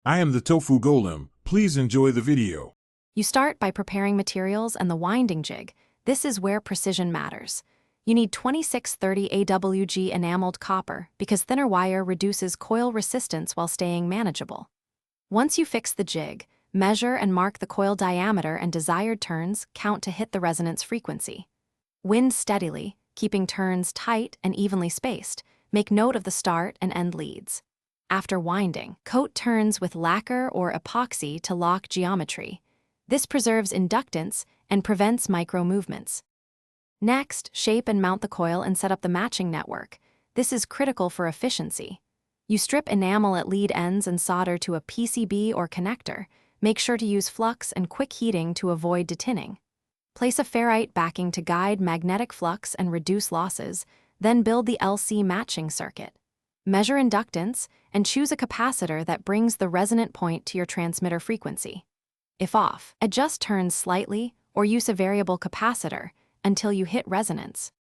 I am the tofu golem. Please enjoy the video. You start by preparing materials and the winding jig. This is where precision matters. You need 2630 AWG enameled copper because thinner wire reduces coil resistance while staying manageable. Once you fix the jig, measure and mark the coil diameter and desired turns count to hit the resonance frequency. Wind steadily, keeping turns tight and evenly spaced. Make note of the start and end leads. After winding, coat turns with lacquer or epoxy to lock geometry. This preserves inductance and prevents micro-movements. Next, shape and mount the coil and set up the matching network. This is critical for efficiency. You strip enamel at lead ends and solder to a PCB or connector. Make sure to use flux and quick heating to avoid detinning. Place a ferrite backing to guide magnetic flux and reduce losses, then build the LC matching circuit. Measure inductance and choose a capacitor that brings the resonant point to your transmitter frequency. If off, adjust turns slightly or use a variable capacitor until you hit resonance.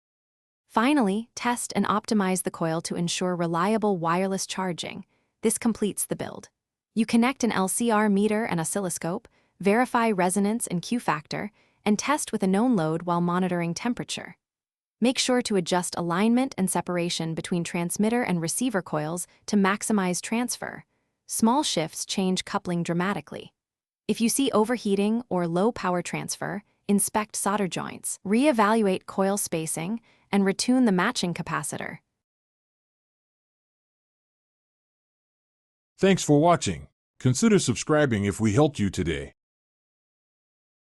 Finally, test and optimize the coil to ensure reliable wireless charging. This completes the build. You connect an LCR meter and oscilloscope, verify resonance and Q factor, and test with a known load while monitoring temperature. Make sure to adjust alignment and separation between transmitter and receiver coils to maximize transfer. Small shifts change coupling dramatically. If you see overheating or low power transfer, inspect solder joints, re-evaluate coil spacing, and retune the matching capacitor. Thanks for watching. Consider subscribing if we helped you today.